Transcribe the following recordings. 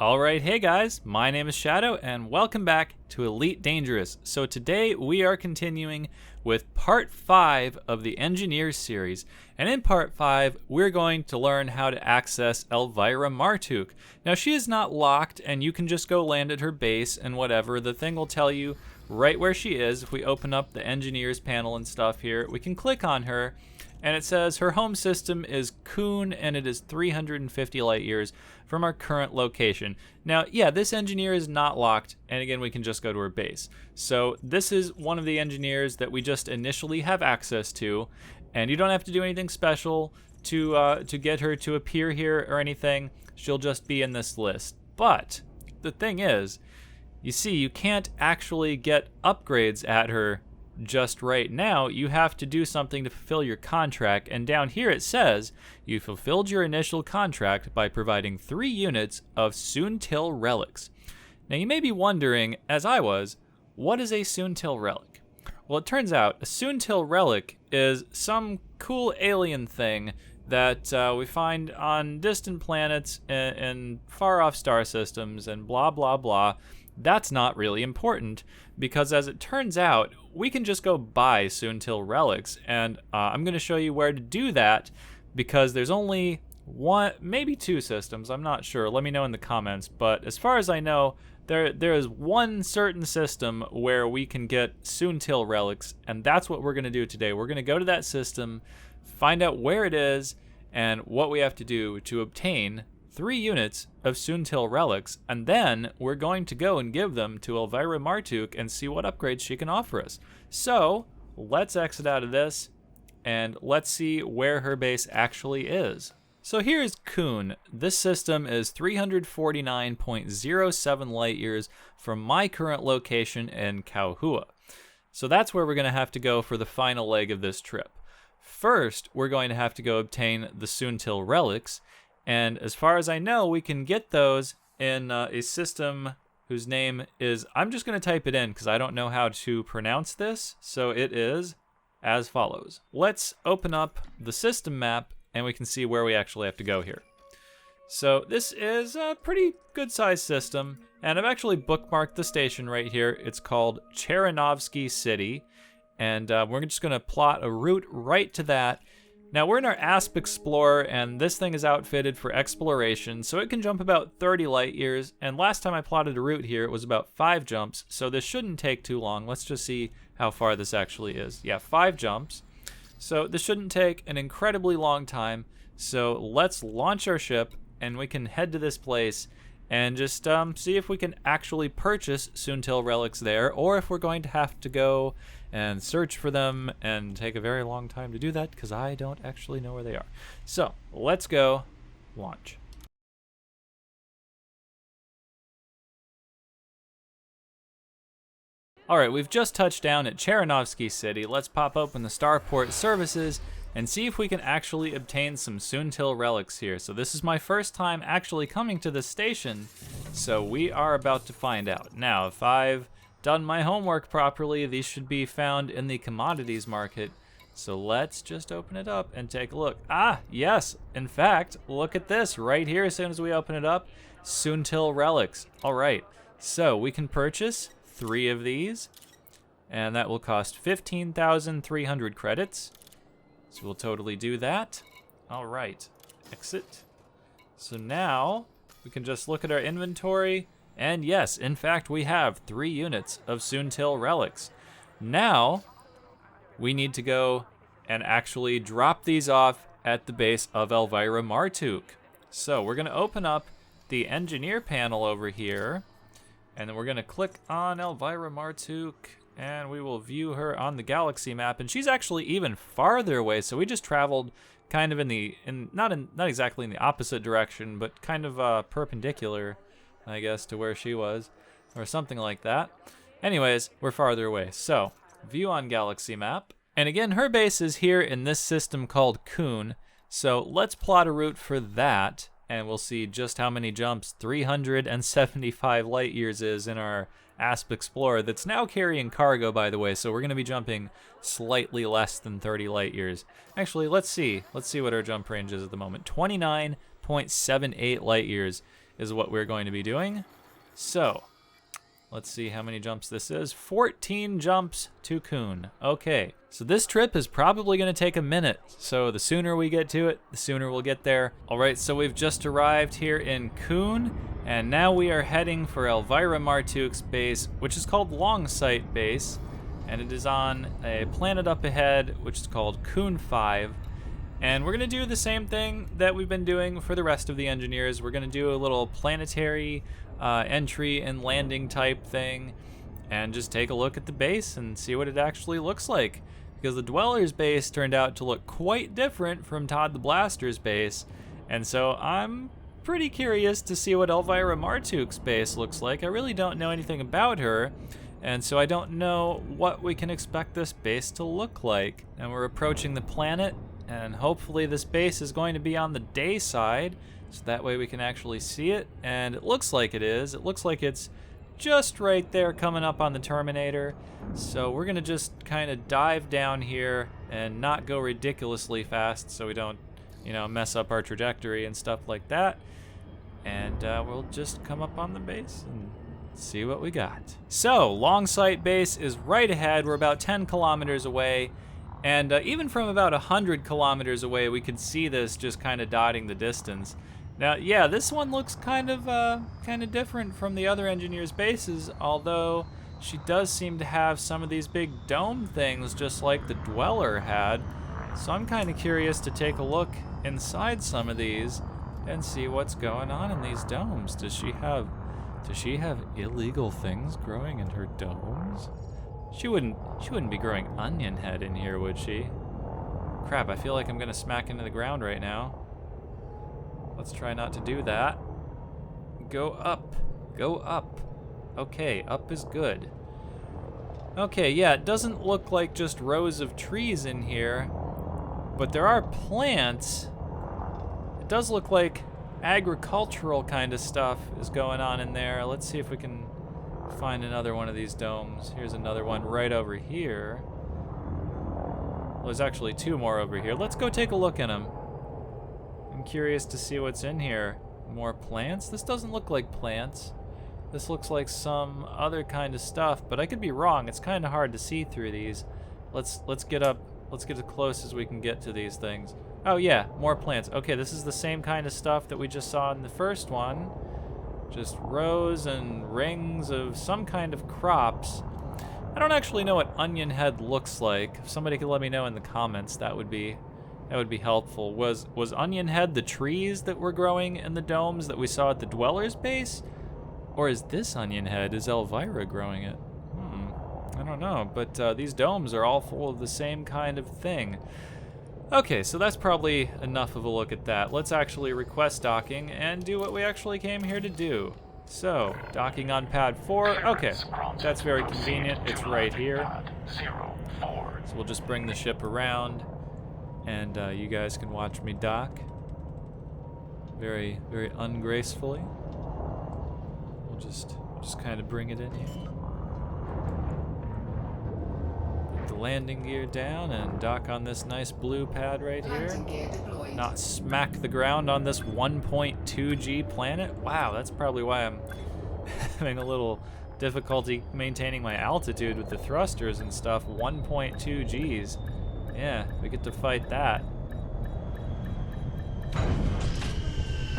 Alright, hey guys, my name is Shadow and welcome back to Elite Dangerous. So today we are continuing with part 5 of the Engineers series, and in part 5 we're going to learn how to access Elvira Martuuk. Now she is not locked and you can just go land at her base and whatever. The thing will tell you right where she is. If we open up the Engineers panel and stuff here, we can click on her and it says her home system is Koon and it is 350 light years from our current location. Now, yeah, this engineer is not locked, and again, we can just go to her base. So this is one of the engineers that we just initially have access to, and you don't have to do anything special to get her to appear here or anything. She'll just be in this list. But the thing is, you see, you can't actually get upgrades at her just right now. You have to do something to fulfill your contract, and down here it says you fulfilled your initial contract by providing 3 units of Soontill Relics. Now you may be wondering, as I was, what is a Soontill Relic? Well, it turns out a Soontill Relic is some cool alien thing that we find on distant planets and far off star systems and blah blah blah. That's not really important, because as it turns out, we can just go buy Soontill Relics, and I'm going to show you where to do that, because there's only one, maybe 2 systems, I'm not sure, let me know in the comments, but as far as I know, there is one certain system where we can get Soontill Relics, and that's what we're going to do today. We're going to go to that system, find out where it is, and what we have to do to obtain 3 units of Soontill Relics, and then we're going to go and give them to Elvira Martuuk and see what upgrades she can offer us. So let's exit out of this and let's see where her base actually is. So here's Koon. This system is 349.07 light years from my current location in Kauhua. So that's where we're going to have to go for the final leg of this trip. First, we're going to have to go obtain the Soontill Relics, and as far as I know, we can get those in a system whose name is, I'm just going to type it in because I don't know how to pronounce this, so it is as follows. Let's open up the system map and we can see where we actually have to go here. So this is a pretty good sized system, and I've actually bookmarked the station right here. It's called Cheranovsky City, and we're just going to plot a route right to that. Now we're in our ASP Explorer, and this thing is outfitted for exploration, so it can jump about 30 light years, and last time I plotted a route here, it was about 5 jumps, so this shouldn't take too long. Let's just see how far this actually is. Yeah, 5 jumps. So this shouldn't take an incredibly long time, so let's launch our ship, and we can head to this place and just see if we can actually purchase Soontill Relics there, or if we're going to have to go and search for them and take a very long time to do that, because I don't actually know where they are. So let's go launch. Alright, we've just touched down at Cheranovsky City. Let's pop open the Starport services and see if we can actually obtain some Soontill Relics here. So this is my first time actually coming to this station, so we are about to find out. Now, if I've done my homework properly, these should be found in the commodities market. So let's just open it up and take a look. Ah, yes, in fact, look at this right here as soon as we open it up. Soontill Relics. All right, so we can purchase 3 of these, and that will cost 15,300 credits. So we'll totally do that. All right, exit. So now we can just look at our inventory, and yes, in fact, we have 3 units of Soontill Relics. Now we need to go and actually drop these off at the base of Elvira Martuuk. So we're going to open up the engineer panel over here, and then we're going to click on Elvira Martuuk, and we will view her on the galaxy map. And she's actually even farther away, so we just traveled kind of not exactly in the opposite direction, but kind of perpendicular, I guess, to where she was, or something like that. Anyways, we're farther away. So view on galaxy map, and again, her base is here in this system called Koon. So let's plot a route for that, and we'll see just how many jumps 375 light years is in our ASP Explorer that's now carrying cargo, by the way, so we're going to be jumping slightly less than 30 light years. Actually, let's see what our jump range is at the moment. 29.78 light years is what we're going to be doing. So, let's see how many jumps this is. 14 jumps to Kuhn. Okay, so this trip is probably gonna take a minute. So the sooner we get to it, the sooner we'll get there. All right, so we've just arrived here in Kuhn, and now we are heading for Elvira Martuuk's base, which is called Longsight Base, and it is on a planet up ahead, which is called Kuhn 5. And we're gonna do the same thing that we've been doing for the rest of the engineers. We're gonna do a little planetary entry and landing type thing, and just take a look at the base and see what it actually looks like. Because the Dweller's base turned out to look quite different from Todd the Blaster's base, and so I'm pretty curious to see what Elvira Martuuk's base looks like. I really don't know anything about her, and so I don't know what we can expect this base to look like. And we're approaching the planet, and hopefully this base is going to be on the day side, so that way we can actually see it, and it looks like it is. It looks like it's just right there coming up on the Terminator. So we're gonna just kind of dive down here and not go ridiculously fast so we don't, mess up our trajectory and stuff like that. And we'll just come up on the base and see what we got. So, Longsight Base is right ahead. We're about 10 kilometers away. And even from about 100 kilometers away, we could see this just kind of dotting the distance. Now, yeah, this one looks kind of different from the other engineers' bases, although she does seem to have some of these big dome things just like the Dweller had. So I'm kind of curious to take a look inside some of these and see what's going on in these domes. Does she have illegal things growing in her domes? She wouldn't be growing onion head in here, would she? Crap, I feel like I'm gonna smack into the ground right now. Let's try not to do that. Go up. Go up. Okay, up is good. Okay, yeah, it doesn't look like just rows of trees in here, but there are plants. It does look like agricultural kind of stuff is going on in there. Let's see if we can find another one of these domes. Here's another one right over here. Well, there's actually two more over here. Let's go take a look at them. I'm curious to see what's in here. More plants? This doesn't look like plants. This looks like some other kind of stuff, but I could be wrong. It's kind of hard to see through these. Let's get up. Let's get as close as we can get to these things. Oh yeah, more plants. Okay, this is the same kind of stuff that we just saw in the first one. Just rows and rings of some kind of crops. I don't actually know what onion head looks like. If somebody could let me know in the comments, that would be helpful. Was onion head the trees that were growing in the domes that we saw at the Dweller's base? Or is this onion head, is Elvira growing it? I don't know, but these domes are all full of the same kind of thing. Okay, so that's probably enough of a look at that. Let's actually request docking and do what we actually came here to do. So, docking on pad 4. Okay, that's very convenient. It's right here. So we'll just bring the ship around, and you guys can watch me dock. Very, very ungracefully. We'll just kind of bring it in here. Put the landing gear down and dock on this nice blue pad right here. Not smack the ground on this 1.2G planet. Wow, that's probably why I'm having a little difficulty maintaining my altitude with the thrusters and stuff. 1.2 Gs. Yeah, we get to fight that.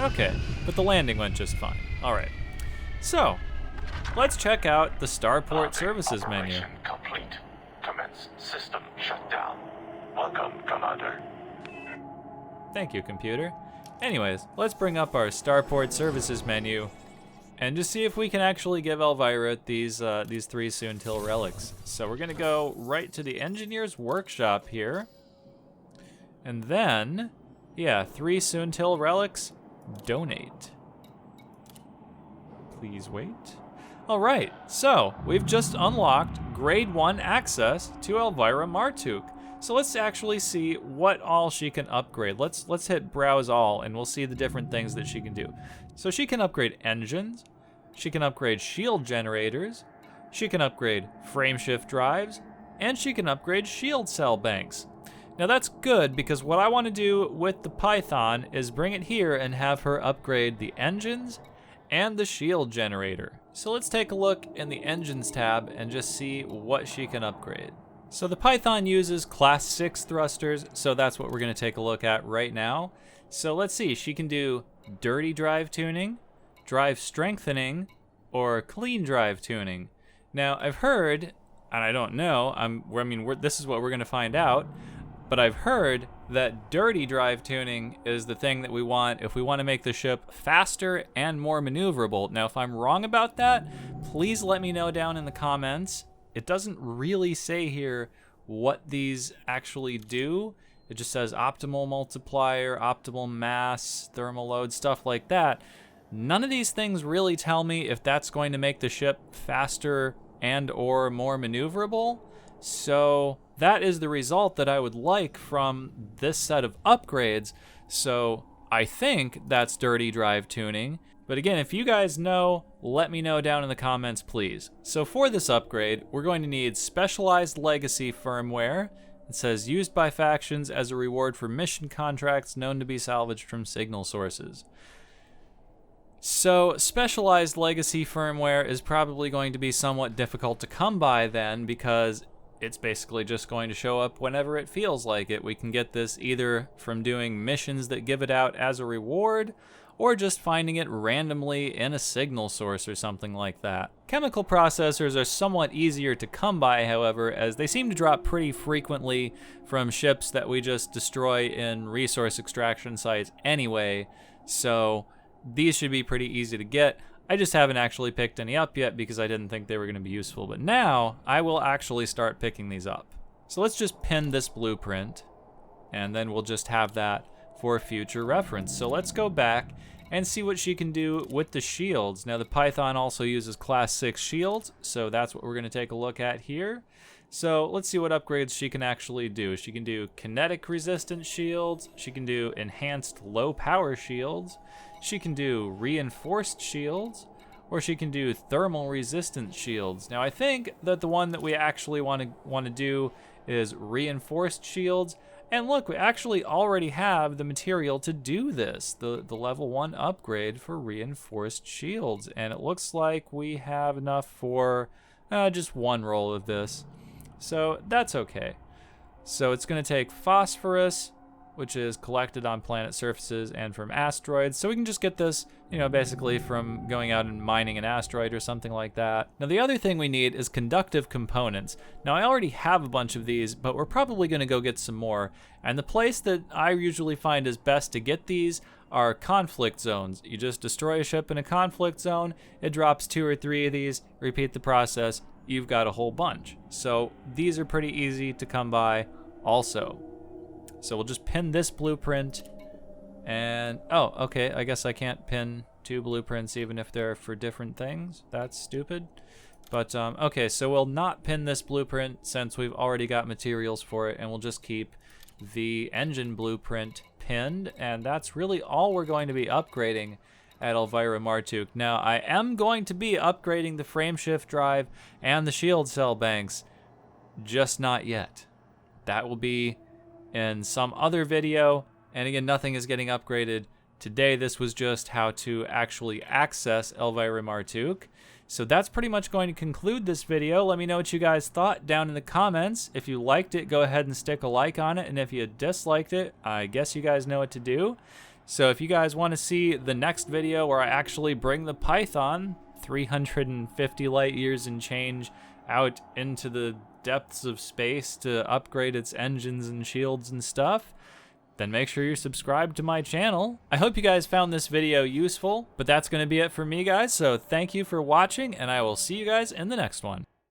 Okay, but the landing went just fine. All right. So, let's check out the Starport Services menu. Complete. Commence system shutdown. Welcome, Commander. Thank you, computer. Anyways, let's bring up our Starport Services menu and just see if we can actually give Elvira these 3 Soontill Relics. So we're gonna go right to the Engineer's Workshop here. And then, yeah, 3 Soontill Relics, donate. Please wait. All right, so we've just unlocked grade 1 access to Elvira Martuuk. So let's actually see what all she can upgrade. Let's hit browse all and we'll see the different things that she can do. So she can upgrade engines, she can upgrade shield generators, she can upgrade frameshift drives, and she can upgrade shield cell banks. Now that's good because what I want to do with the Python is bring it here and have her upgrade the engines and the shield generator. So let's take a look in the engines tab and just see what she can upgrade. So the Python uses class 6 thrusters, so that's what we're going to take a look at right now. So let's see, she can do dirty drive tuning, drive strengthening, or clean drive tuning. Now I've heard, and I don't know, this is what we're going to find out, but I've heard that dirty drive tuning is the thing that we want if we want to make the ship faster and more maneuverable. Now, if I'm wrong about that, please let me know down in the comments. It doesn't really say here what these actually do. It just says optimal multiplier, optimal mass, thermal load, stuff like that. None of these things really tell me if that's going to make the ship faster and or more maneuverable. So that is the result that I would like from this set of upgrades. So I think that's dirty drive tuning. But again, if you guys know, let me know down in the comments, please. So for this upgrade, we're going to need specialized legacy firmware. It says used by factions as a reward for mission contracts known to be salvaged from signal sources. So specialized legacy firmware is probably going to be somewhat difficult to come by then, because it's basically just going to show up whenever it feels like it. We can get this either from doing missions that give it out as a reward, or just finding it randomly in a signal source or something like that. Chemical processors are somewhat easier to come by, however, as they seem to drop pretty frequently from ships that we just destroy in resource extraction sites anyway, so these should be pretty easy to get. I just haven't actually picked any up yet because I didn't think they were going to be useful, but now I will actually start picking these up. So let's just pin this blueprint, and then we'll just have that for future reference. So let's go back and see what she can do with the shields. Now the Python also uses class 6 shields, so that's what we're going to take a look at here. So let's see what upgrades she can actually do. She can do kinetic resistant shields, she can do enhanced low power shields, she can do reinforced shields, or she can do thermal resistant shields. Now I think that the one that we actually want to do is reinforced shields. And look, we actually already have the material to do this, the level 1 upgrade for reinforced shields. And it looks like we have enough for just one roll of this. So that's okay. So it's going to take phosphorus, which is collected on planet surfaces and from asteroids. So we can just get this, basically from going out and mining an asteroid or something like that. Now the other thing we need is conductive components. Now I already have a bunch of these, but we're probably going to go get some more. And the place that I usually find is best to get these are conflict zones. You just destroy a ship in a conflict zone, it drops 2 or 3 of these, repeat the process, you've got a whole bunch. So these are pretty easy to come by also. So we'll just pin this blueprint, and oh, okay, I guess I can't pin 2 blueprints even if they're for different things. That's stupid. But okay, so we'll not pin this blueprint since we've already got materials for it, and we'll just keep the engine blueprint pinned, and that's really all we're going to be upgrading at Elvira Martuuk. Now, I am going to be upgrading the frameshift drive and the shield cell banks, just not yet. That will be in some other video, and again, nothing is getting upgraded today. This was just how to actually access Elvira Martuuk. So that's pretty much going to conclude this video. Let me know what you guys thought down in the comments. If you liked it, go ahead and stick a like on it, and if you disliked it, I guess you guys know what to do. So if you guys want to see the next video where I actually bring the Python 350 light years and change out into the depths of space to upgrade its engines and shields and stuff, then make sure you're subscribed to my channel. I hope you guys found this video useful, but that's going to be it for me, guys. So thank you for watching, and I will see you guys in the next one.